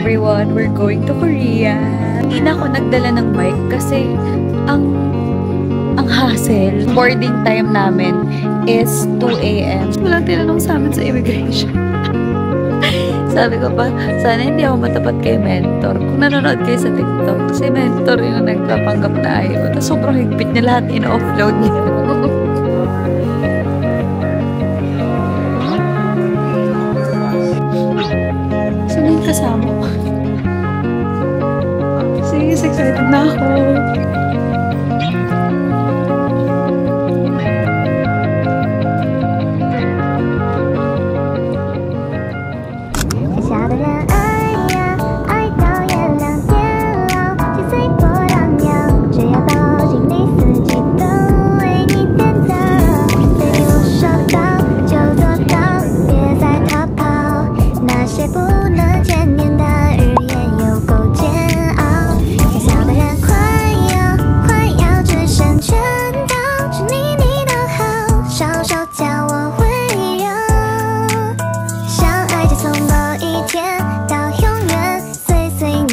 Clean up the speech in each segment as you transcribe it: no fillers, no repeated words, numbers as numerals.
everyone! We're going to Korea! Hindi na ako nagdala ng bike kasi ang hassle. Boarding time namin is 2 AM. Walang tinanong sa amin sa immigration. Sabi ko pa, sana hindi ako matapat kay mentor. Kung nanonood kayo sa TikTok, si mentor yung nagpapanggap na ayaw. Tapos sobrang higpit niya, lahat in-offload niya. Saan yung kasama ko? Sige, excited na ako.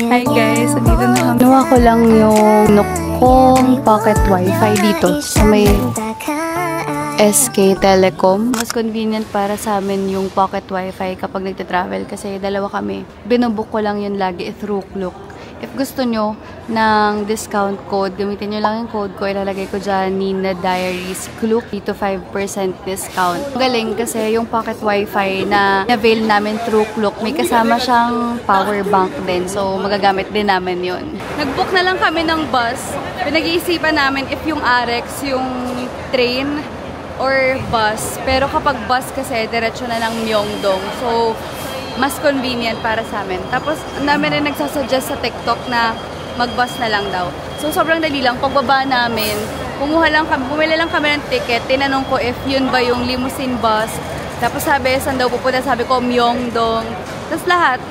Hi guys, dito na kami. Nawa ko lang yung Nook kong pocket wifi dito sa may SK Telecom. Mas convenient para sa amin yung pocket wifi kapag nagte-travel kasi dalawa kami. Binubook ko lang yun lagi through Klook. If gusto nyo ng discount code, gamitin nyo lang yung code ko. Ilalagay ko dyan, Nina Diaries Klook. Dito 5% discount. Galing kasi yung pocket wifi na avail namin through Klook, may kasama siyang power bank din. So, magagamit din namin yun. Nag-book na lang kami ng bus. Pinag-iisipan namin if yung RX, yung train, or bus. Pero kapag bus kasi, diretso na ng Myeongdong. So, mas convenient para sa amin. Tapos, ang dami rin nagsasuggest sa TikTok na mag-bus na lang daw. So, sobrang dali lang. Pagbaba namin, bumili lang kami ng ticket. Tinanong ko if yun ba yung limousine bus. Tapos sabi, saan daw pupunta? Sabi ko, Myeongdong. Tapos lahat,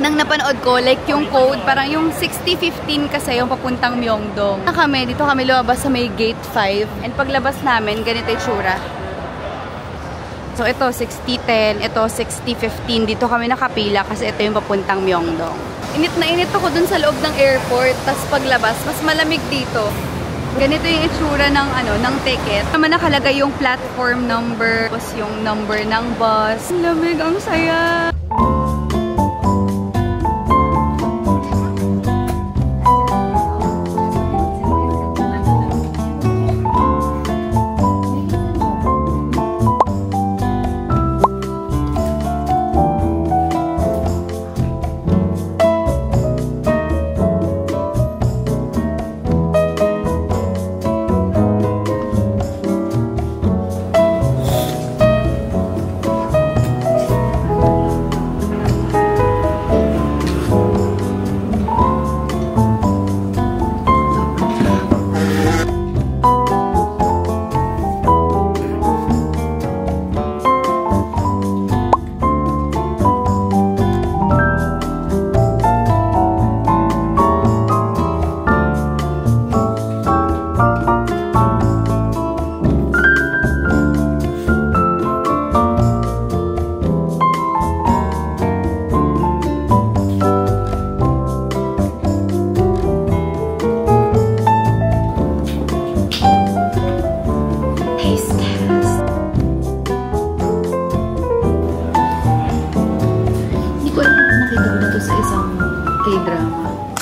nang napanood ko, like yung code, parang yung 6015 kasi yung papuntang Myeongdong. Dito kami lumabas sa may gate 5. And paglabas namin, ganito yung tsura. So, ito 6010, ito 6015. Dito kami nakapila kasi ito yung papuntang Myeongdong. Init na init ako dun sa loob ng airport. Tapos paglabas, mas malamig dito. Ganito yung itsura ng ticket. Naman nakalagay yung platform number, tapos yung number ng bus. Ang lamig, ang saya!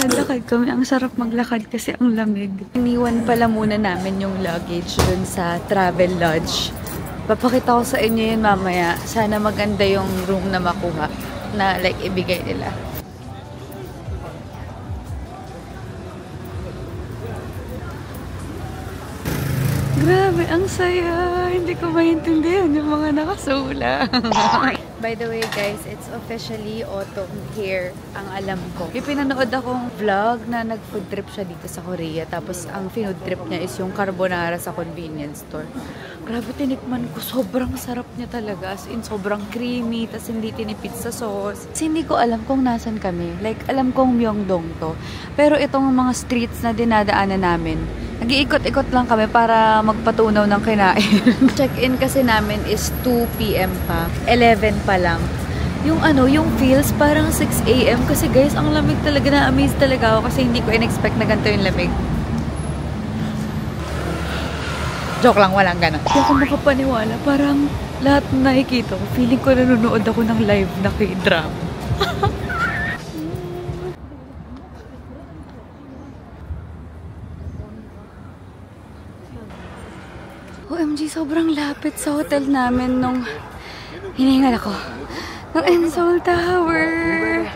Naglakad kami. Ang sarap maglakad kasi ang lamig. Iniwan pala muna namin yung luggage dun sa travel lodge. Papakita ko sa inyo yun mamaya. Sana maganda yung room na makuha na like ibigay nila. Grabe, ang saya. Hindi ko maintindihan yung mga nakasulat. By the way guys, it's officially autumn here, ang alam ko. May pinanood akong vlog na nag-food trip siya dito sa Korea. Tapos ang food trip niya is yung carbonara sa convenience store. Grabe, tinikman ko. Sobrang sarap niya talaga. As in, sobrang creamy. Tapos hindi tinipid sa sauce. Kasi hindi ko alam kung nasan kami. Like, alam kong Myeongdong to. Pero itong mga streets na dinadaanan namin, nag-iikot-ikot lang kami para magpatunaw ng kinain. Check-in kasi namin is 2 PM pa. 11 pa lang. yung ano, yung feels parang 6 AM kasi guys, ang lamig talaga, na-amaze talaga ako kasi hindi ko in-expect na ganito yung lamig. Joke lang, walang ganun. Hindi ako makapaniwala, parang lahat na nakikita ko, feeling ko nanonood ako ng live na K-drama. OMG, sobrang lapit sa hotel namin nung hiningal ako. Ng Ensol Tower.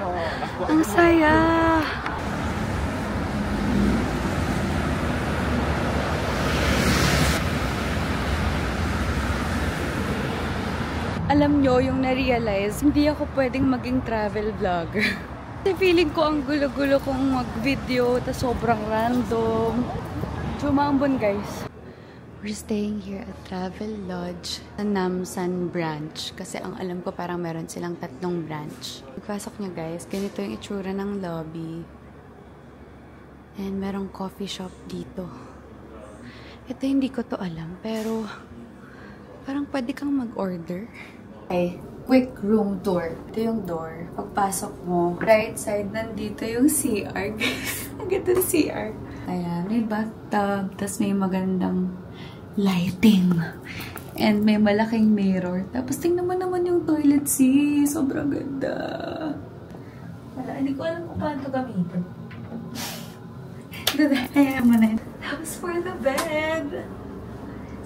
Ang saya. Alam nyo, yung na-realize, hindi ako pwedeng maging travel vlogger. Kasi feeling ko ang gulo-gulo kong mag-video, tas sobrang random. Chumambon, guys. We're staying here at Travel Lodge sa Namsan branch. Kasi ang alam ko parang meron silang 3 branch. Pagpasok nyo guys, ganito yung itsura ng lobby. And merong coffee shop dito. Ito hindi ko to alam, pero parang pwede kang mag-order. Okay, quick room tour. Ito yung door. Pagpasok mo, right side, nandito yung CR. Ang ganda ng CR. Ayan, may bathtub, tas may magandang lighting. And may malaking mirror. Tapos tingnan mo naman yung toilet seat. Sobrang ganda. Wala, hindi ko alam kung paano ito gamitin. Ayan mo na yun. Tapos for the bed.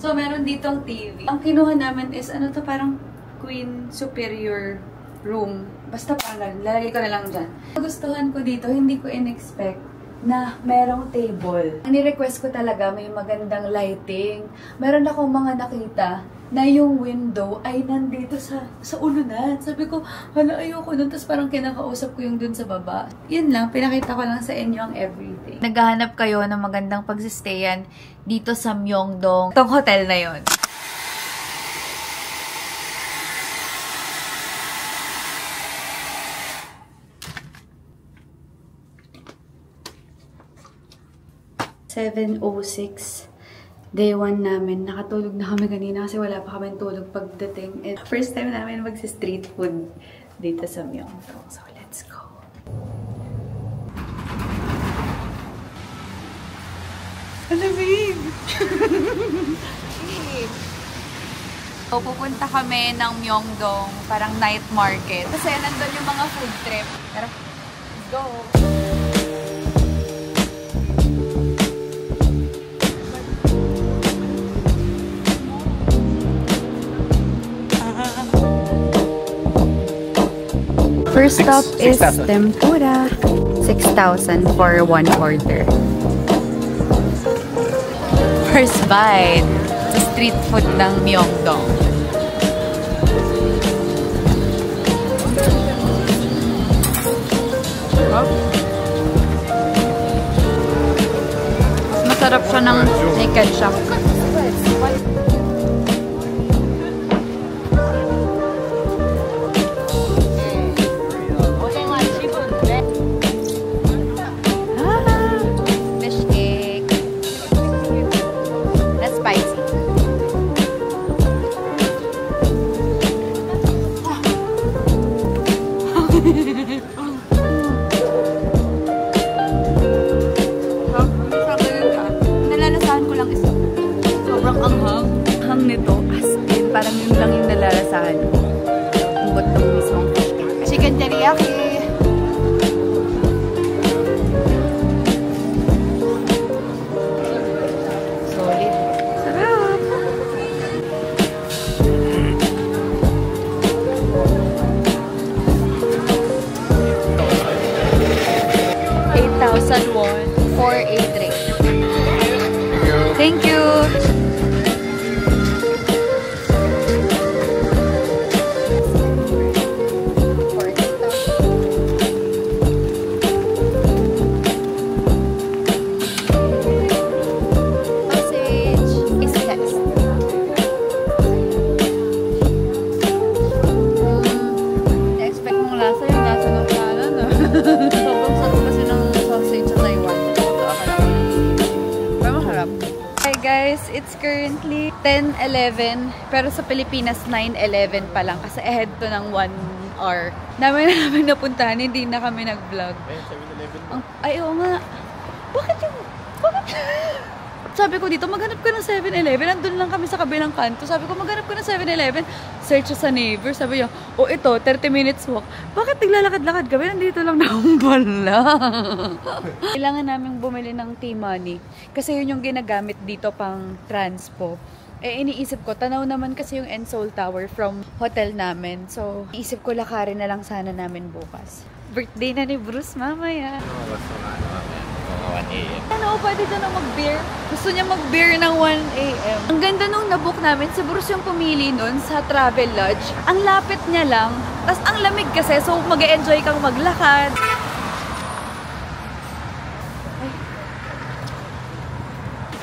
So, meron ditong TV. Ang kinuha namin is, ano to, parang Queen Superior room. Basta parang, lalagay ko na lang dyan. Gustuhan ko dito, hindi ko in-expect na merong table. Ang ni-request ko talaga, may magandang lighting. Meron akong mga nakita na yung window ay nandito sa ununan. Sabi ko, hala, ayoko nun. Tapos parang kinakausap ko yung dun sa baba. Yun lang, pinakita ko lang sa inyo ang everything. Naghahanap kayo ng magandang pagsistayan dito sa Myeongdong. Itong hotel na yun. (7:06) Day 1 namin. Nakatulog na kami kanina kasi wala pa kami tulog pagdating. And first time namin mag-street food dito sa Myeongdong. So, let's go. Alamig! So, pupunta kami ng Myeongdong, parang night market. Kasi nandun yung mga food trip. Pero, let's go! First stop is tempura. 6,000 for 1 order. First bite sa street food ng Myeongdong. Masarap siya ng may ketchup. Nalalasahan ko lang isa. Sobrang anghang. Anghang nito. As in, parang yun lang yung nalalasahan ko. Umbot ng mismong chicken teriyaki. Solid. Sarap! ₱8,000 for a drink. Thank you! Sausage is next. Na-expect mong lasa yung lasa ng kanan. Sobrang sarap kasi ng sausage sa Taiwan. Pero masarap. Hi guys, it's currently 10:11 pero sa Pilipinas 9:11 pa lang kasi ahead to ng 1 R. Namin napuntahan, hindi na kami nag-vlog. Ayun, 7-Eleven mo. Ay, oo nga. Bakit yung... Bakit? Sabi ko dito, maghanap ka ng 7-Eleven. Nandun lang kami sa kabilang kanto. Sabi ko, maghanap ka ng 7-Eleven. Search sa neighbor. Sabi niya, oh ito, 30 minutes walk. Bakit naglalakad-lakad kami? Nandito lang naman pala. Kailangan namin bumili ng T-Money. Kasi yun yung ginagamit dito pang transpo. Eh, iniisip ko, tanaw naman kasi yung Ensoul Tower from hotel namin. So, iisip ko lakarin na lang sana namin bukas. Birthday na ni Bruce mamaya. Basta nga, mga 1 a.m. Ano, pwede doon na mag-beer. Gusto niya mag-beer ng 1 a.m. Ang ganda nung nabook namin, si Bruce yung pumili nun sa Travel Lodge. Ang lapit niya lang, tas ang lamig kasi, so mag-e-enjoy kang maglakad. Ay.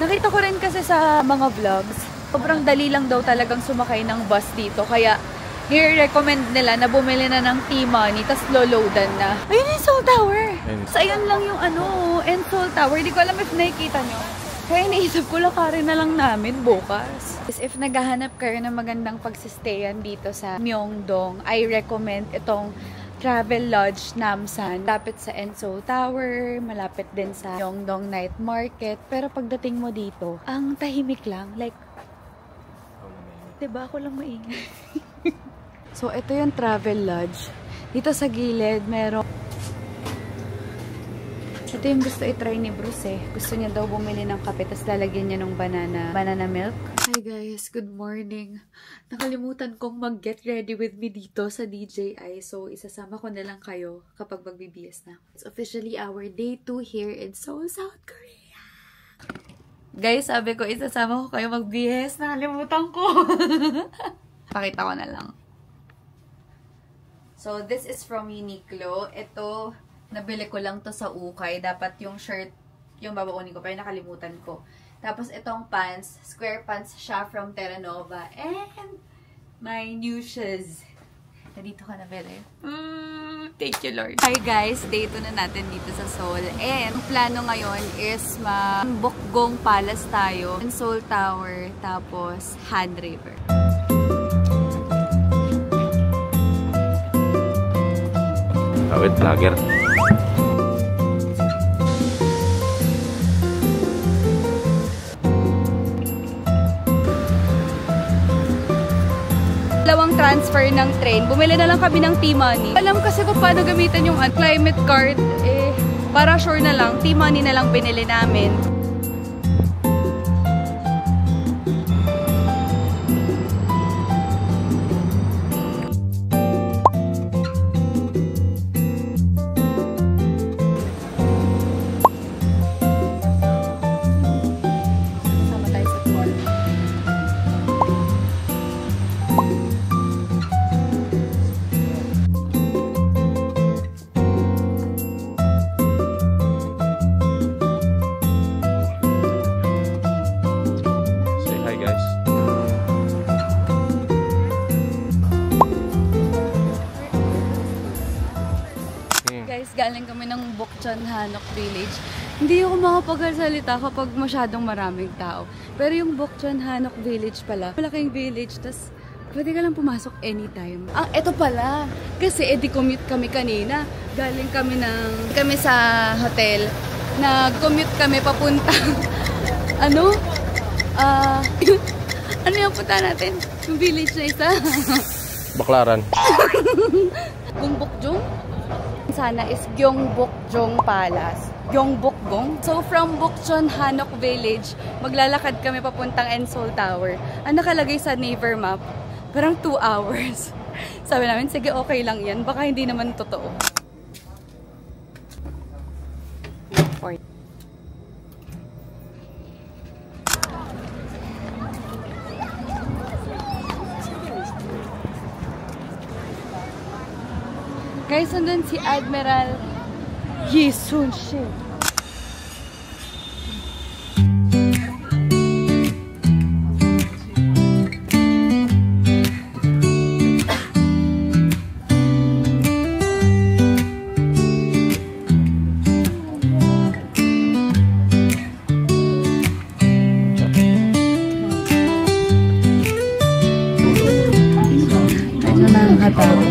Nakita ko rin kasi sa mga vlogs, sobrang dali lang daw talagang sumakay ng bus dito. Kaya, nire-recommend nila na bumili na ng T-Money, tas loloadan na. Ayun yung Ensoul Tower! So, ayun lang yung Ensoul Tower. Hindi ko alam if nakikita nyo. Kaya naisip ko, lakarin na lang namin bukas. If naghahanap kayo ng magandang pagsistayan dito sa Myeongdong, I recommend itong Travel Lodge Namsan. Malapit sa Ensoul Tower, malapit din sa Myeongdong Night Market. Pero pagdating mo dito, ang tahimik lang. Like, diba ako lang maingay? So, ito yung Travel Lodge. Dito sa gilid, meron... Ito yung gusto i-try ni Bruce eh. Gusto niya daw bumili ng kape, tapos lalagyan niya ng banana milk. Hi guys, good morning. Nakalimutan kong mag-get ready with me dito sa DJI. So, isasama ko na lang kayo kapag magbibihis na. It's officially our day 2 here in Seoul, South Korea. Guys, sabi ko, isasama ko kayo magbihis. Nakalimutan ko. Pakita ko na lang. So, this is from Uniqlo. Ito, nabili ko lang to sa Ukay. Dapat yung shirt, yung babaunin ko, pero nakalimutan ko. Tapos, itong pants, square pants siya from Terra Nova. And, my new shoes. Nandito ka nabili. Thank you, Lord. Hi guys, day 2 na natin dito sa Seoul. And, ang plano ngayon is Bokgong Palace tayo. Seoul Tower, tapos Han River. Tawid, vlogger. Dalawang transfer ng train. Bumili na lang kami ng T-Money. Alam kasi kung paano gamitin yung climate card. Eh, para sure na lang, T-Money na lang binili namin. Galing kami ng Bokchon Hanok Village. Hindi ako makapagsalita kapag masyadong maraming tao. Pero yung Bokchon Hanok Village pala, malaking village, tas pwede ka lang pumasok anytime. Eto pala, kasi commute kami kanina. Galing kami sa hotel. Nag-commute kami papunta. Ano yung punta natin? Yung village na isa. Baklaran. Gungbokjong? Sana is Gyeongbokjong Palace. Gyeongbokgong. So, from Bokchon Hanok Village, maglalakad kami papuntang Ensoul Tower. Ang nakalagay sa Naver map, parang 2 hours. Sabi namin, sige, okay lang yan. Baka hindi naman totoo. Guys, nandun si Admiral Yi Sun-shin. Medyo nakakatawa.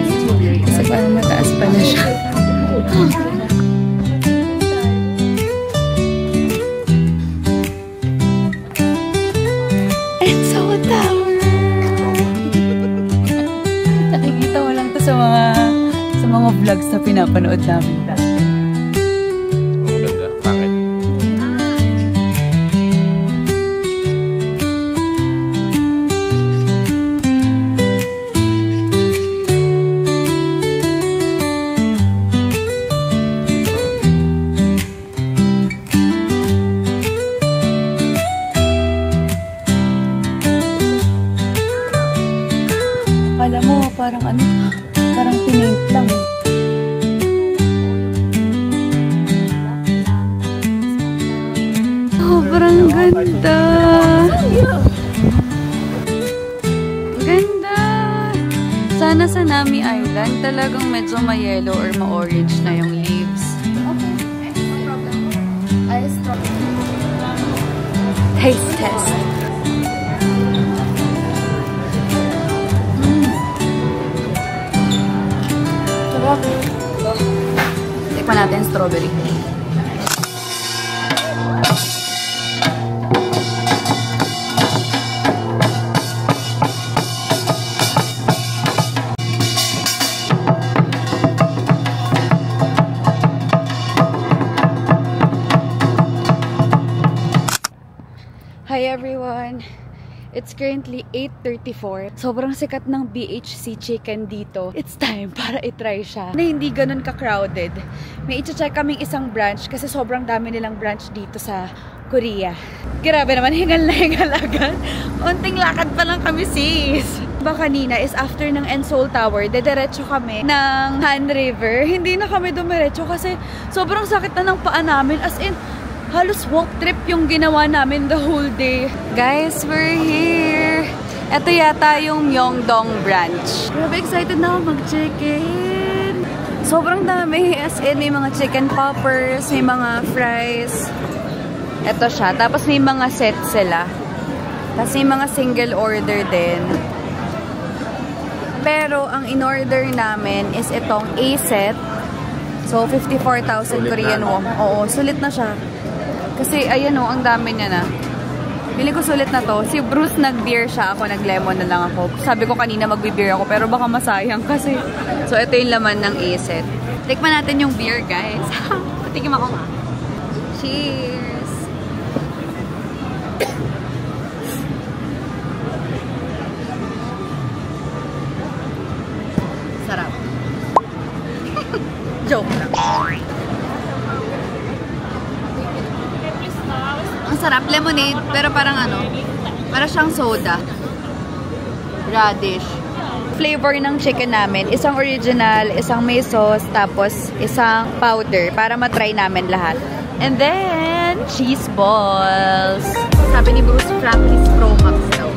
Kasi parang mataas pala siya. Enso Tower! Nakikita ko lang to sa mga vlogs na pinapanood namin dati. Maganda. Bakit? Alam mo, parang parang pinaint lang. Sobrang ganda! Ganda! Sana sa Nami Island, talagang medyo ma-yellow or ma-orange na yung leaves. Taste test. Tikman natin strawberry. Hi everyone! It's currently 8:34. Sobrang sikat ng BHC chicken dito. It's time para itry siya. Na hindi ganun ka-crowded. May i-check kaming isang branch kasi sobrang dami nilang branch dito sa Korea. Grabe naman, hingal na hingal agad. Unting lakad pa lang kami, sis. Ba kanina is after ng Enseoul Tower, dediretso kami ng Han River. Hindi na kami dumiretso kasi sobrang sakit na ng paa namin. As in, halos walk trip yung ginawa namin the whole day. Guys, we're here! Ito yata yung Myeongdong branch. Grabe, excited na ako mag-chicken. Sobrang dami. As in, may mga chicken poppers, may mga fries. Ito siya. Tapos may mga set sila. Tapos may mga single order din. Pero ang in-order namin is itong A-set. So, 54,000 Korean won. Oo, sulit na siya. Kasi, ayan o, ang dami niya na. Feeling ko sulit na to. Si Bruce nag-beer siya. Ako nag-lemon na lang ako. Sabi ko kanina mag-beer ako, pero baka masayang kasi. So, ito yung laman ng A-set. Tikman natin yung beer, guys. Patikim ako nga. Cheers! Sarap. Joke lang. Ang sarap, lemonade, pero parang para siyang soda. Radish. Flavor ng chicken namin, isang original, isang may sauce, tapos isang powder para matry namin lahat. And then, cheese balls. Sabi ni Bruce, Frankie's Pro Max daw.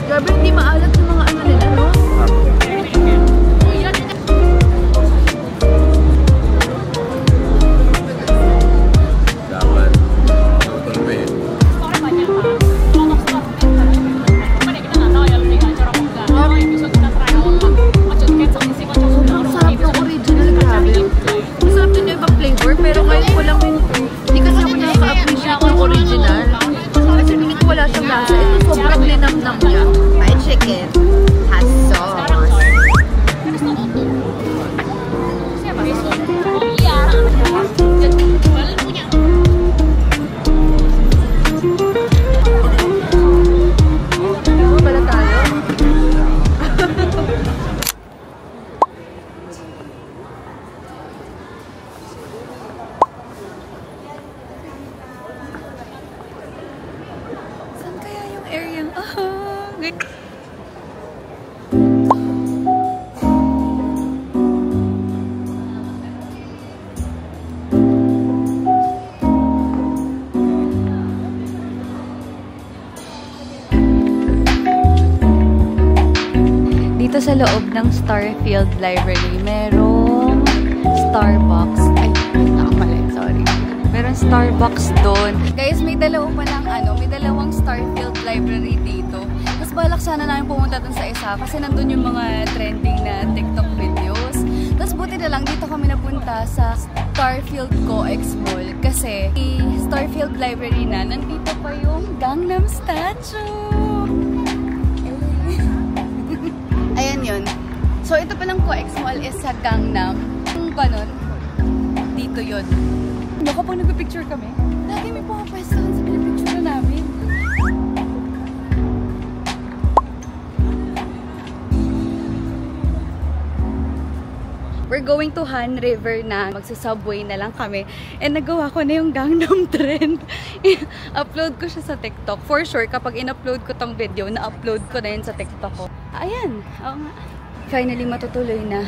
Grabe, hindi maalat yung mga nila, no? Pero ngayon ko lang hindi kasi ako nakaka-appreciate ng original. Kasi hindi ko wala siyang lasa. Ito sobrang linamnam niya. My chicken has sauce. Bala tayo. Dito sa loob ng Starfield Library, merong Starbucks. Ay, nakamali, sorry. Merong Starbucks doon. Guys, may dalawang Starfield Library balak sana namin pumunta dun sa isa kasi nandun yung mga trending na TikTok videos. Tapos buti na lang dito kami napunta sa Starfield Co-Ex Mall kasi Starfield Library na, nandito pa yung Gangnam statue. Ayan yun. So ito palang Co-Ex Mall is sa Gangnam. Kung ba nun, dito yun. Kapag nagpipicture kami, lagi may pumapwestuhan sa pinipicture namin. We're going to Han River na. Magsa-subway na lang kami. And nagawa ko na yung Gangnam trend. Upload ko siya sa TikTok. For sure, kapag in-upload ko tong video, na-upload ko na yun sa TikTok ko. Ayan. Finally, matutuloy na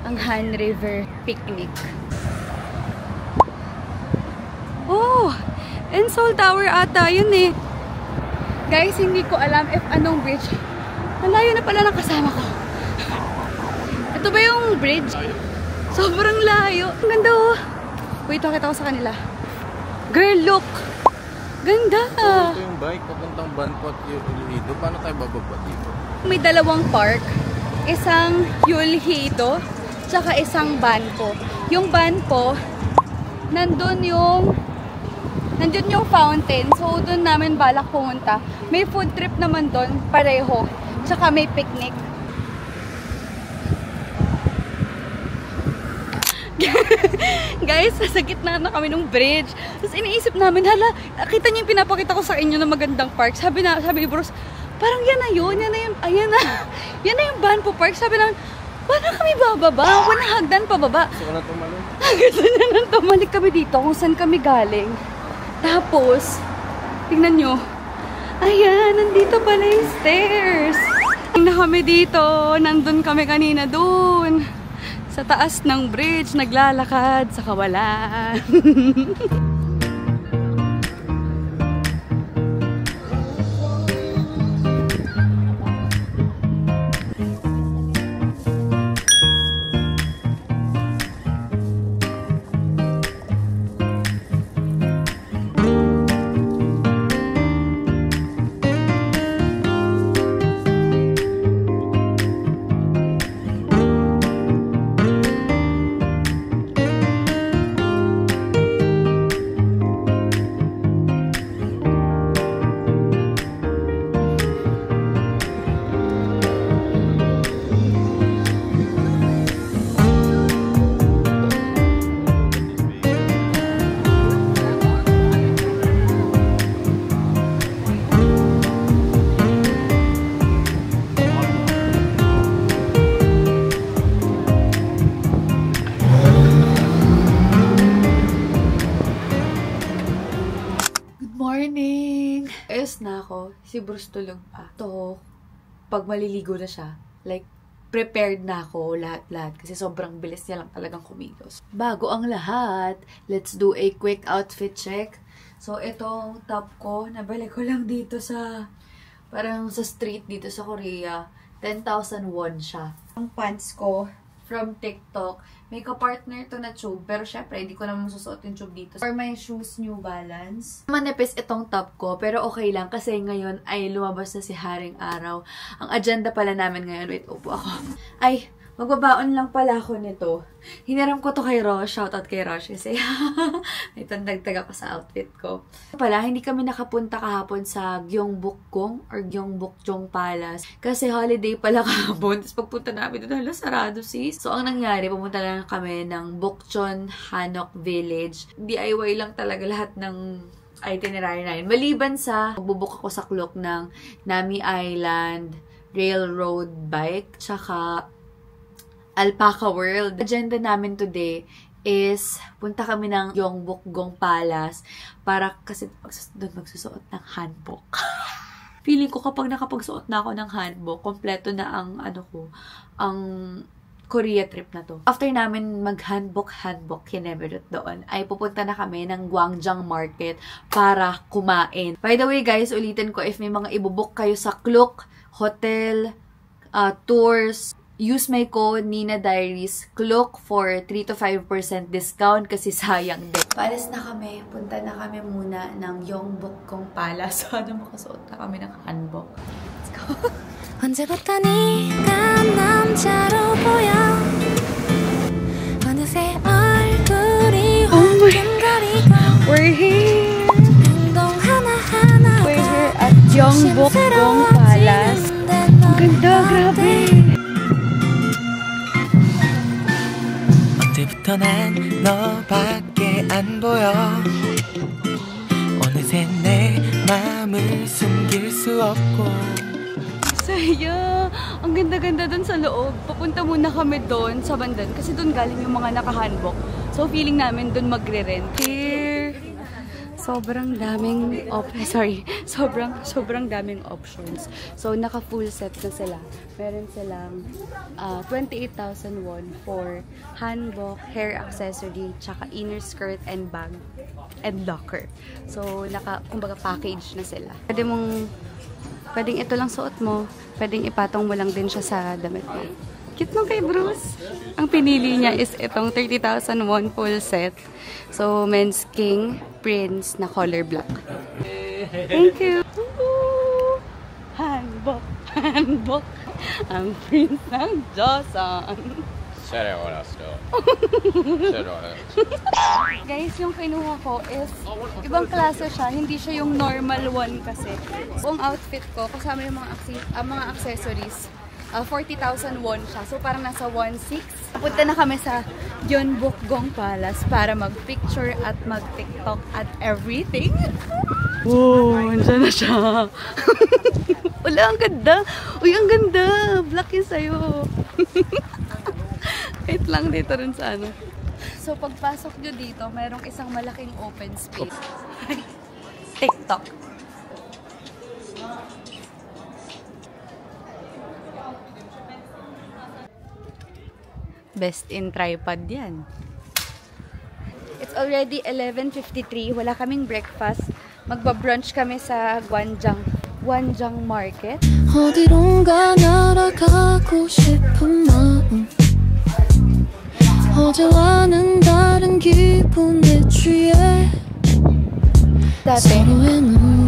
ang Han River picnic. Oh! And Seoul Tower ata. Yun eh. Guys, hindi ko alam if anong bridge. Malayo na pala ng kasama ko. Ito ba yung bridge? Sobrang layo. Ang ganda oh. Wait, pakita ko sa kanila. Girl, look! Ganda! Ito yung bike, papuntang Banpot Yulhido. Paano tayo bababa dito? May dalawang park. Isang Yulhido, tsaka isang Banpo. Yung Banpo, nandun yung fountain. So, doon namin balak pumunta. May food trip naman doon, pareho. Tsaka may picnic. Guys, sa gitna na kami ng bridge. Tapos iniisip namin, hala, kita niyo yung pinapakita ko sa inyo na magandang park. Sabi ni Bruce, parang yan na yun, ayan na yung Banpo Park. Sabi namin, paano kami bababa? Walang hagdan pababa. Gusto ko na tumalik. Gusto niya nang tumalik kami dito kung saan kami galing. Tapos, tingnan nyo, ayan, nandito pala yung stairs. Tingnan kami dito, nandun kami kanina dun. Sa taas ng bridge, naglalakad sa kawalan. Na ako, si Bruce tulog pa. To, pag maliligo na siya, like, prepared na ako lahat-lahat kasi sobrang bilis niya lang talagang kumilos. Bago ang lahat, let's do a quick outfit check. So, itong top ko, nabili ko lang dito sa, parang sa street dito sa Korea. 10,000 won siya. Ang pants ko, from TikTok. May ka-partner to na tube, pero syempre, hindi ko naman masusuot yung tube dito. For my shoes, New Balance. Manipis itong top ko, pero okay lang kasi ngayon ay lumabas na si Haring Araw. Ang agenda pala namin ngayon, wait, upo ako. Ay, magbabaon lang pala ako nito. Hiniram ko to kay Rosh. Shoutout kay Rosh kasi may tandagtag ako sa outfit ko. Pala, hindi kami nakapunta kahapon sa Gyeongbokgung or Gyeongbokgung Palace. Kasi holiday pala kahapon. Tapos pagpunta namin doon, hala, sarado sis. So, ang nangyari, pumunta lang kami ng Bokchon Hanok Village. DIY lang talaga lahat ng itinerary namin. Maliban sa magbubuk ako sa Klook ng Nami Island, Railroad Bike, tsaka Alpaca World. Agenda namin today is punta kami ng Gyeongbokgung Palace para kasi doon magsusuot ng hanbok. Feeling ko kapag nakapagsuot na ako ng hanbok, kompleto na ang ang Korea trip na to. After namin mag-hanbok kinemerut doon, ay pupunta na kami ng Gwangjang Market para kumain. By the way guys, ulitin ko, if may mga ibubuk kayo sa Klook, hotel, tours, use my code Nina Diaries Klook for 3 to 5% discount kasi sayang din. Palis na kami. Punta na kami muna ng Yongbokgung Palace. Sana makasuot na kami ng hanbok. Let's go. 언제부터 네가 남자로 보여 어느새 얼굴이 화끈거리고 We're here! 행동 하나하나가 We're here at Yongbokgung Palace. Ang ganda, grabe! 언제부터 난 너밖에 안 보여 어느새 내 맘을 숨길 수 없고 Saya! Ang ganda-ganda dun sa loob. Papunta muna kami doon sa bandan kasi doon galing yung mga nakahanbok. So feeling namin doon magre-rent. Here! Sobrang daming sobrang daming options. So naka full set na sila. Meron silang 28,000 won for hanbok, hair accessory, tsaka inner skirt and bag and locker. So kumbaga package na sila. Pwedeng ito lang suot mo. Pwedeng ipatong mo lang din siya sa damit mo. Cute nung kay Bruce. Ang pinili niya is itong 30,000 won full set. So, men's king, prince na color black. Thank you! Hanbok! Hanbok! Ang prince ng Joseon. Guys, yung kinuha ko is ibang klase siya. Hindi siya yung normal one kasi. Buong outfit ko, kasama yung mga accessories, 40,000 won siya. So, parang nasa 1.6. Punta na kami sa Yongbokgung Palace para mag-picture at mag-tiktok at everything. Oh, andyan na siya. Wala, ang ganda. Uy, ang ganda. Black yun sa'yo. Wait lang dito rin sa ano. So, pagpasok nyo dito, mayroong isang malaking open space. TikTok. Best in tripod yan. It's already 11:53. Wala kaming breakfast. Magba-brunch kami sa Gwanjang Market. 어디론가 날아가고 싶은 마음 어제와는 다른 기분에 취해 Dati,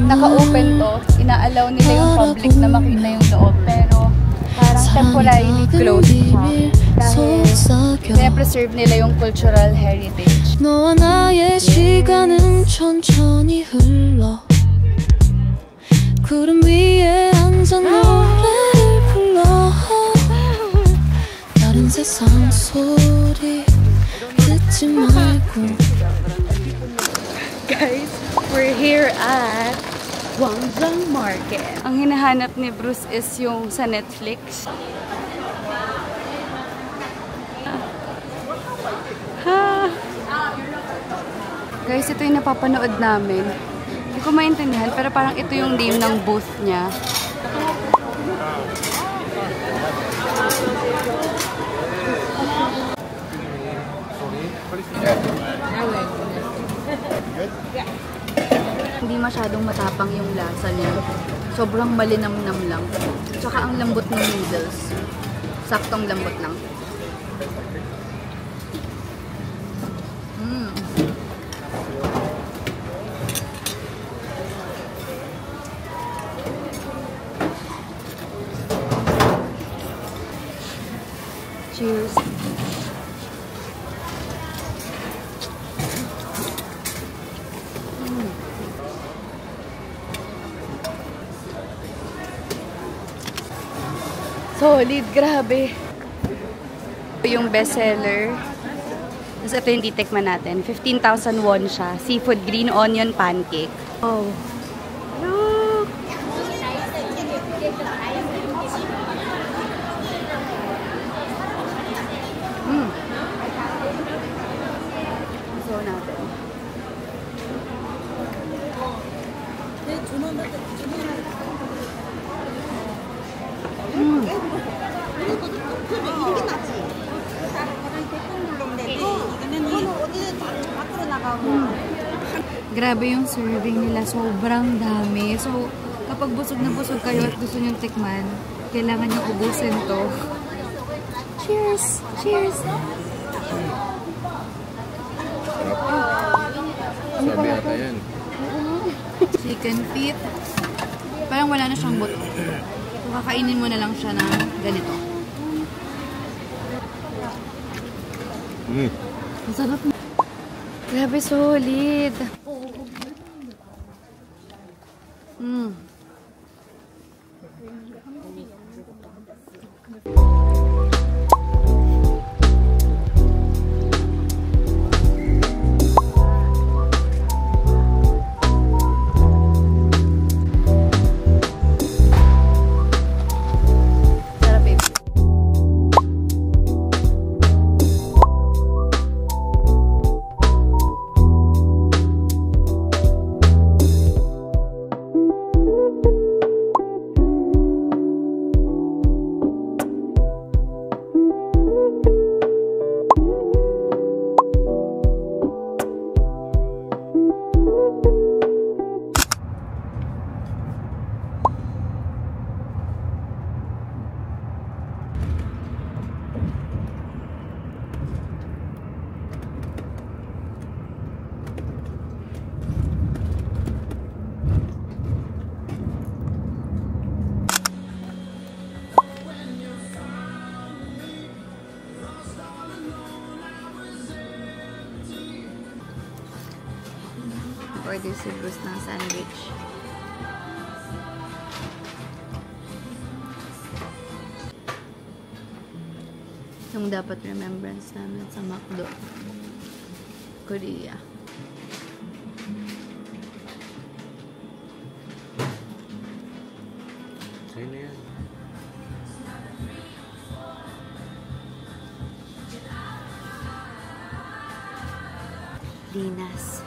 naka-open to. Ina-allow nila yung public na makita yung loob. Pero parang temporarily closed siya. Dahil pina-preserve nila yung cultural heritage. 너와 나의 시간은 천천히 흘러 구름 위에 앉아 노래를 불러 다른 세상 소리 듣지 말고 Guys, we're here at Gwanjang Market. Ang hinahanap ni Bruce is yung sa Netflix. Guys, ito yung napapanood namin. Hindi ko maintindihan, pero parang ito yung name ng booth niya. Hindi masyadong matapang yung lasa niya. Sobrang malinamnam lang. Tsaka ang lambot ng noodles. Saktong lambot lang. Cheers. Solid, grabe. Ito yung bestseller. Tapos ito yung titikman natin. 15,000 won siya. Seafood green onion pancake. Oh. Look! So natin. Grabe yung serving nila. Sobrang dami. So, kapag busog na busog kayo at gusto nyo tikman, kailangan nyo ubusin to. Cheers! Cheers! Sabi ata yan. Chicken feet. Parang wala na siyang buto. So, kakainin mo na lang siya na ganito. Masarap na. Grabe, solid. Sarap, babe. Order si Bruce ng sandwich. Yung dapat remembrance namin sa McDo. Korea. Sa'yo na yan. Dinas.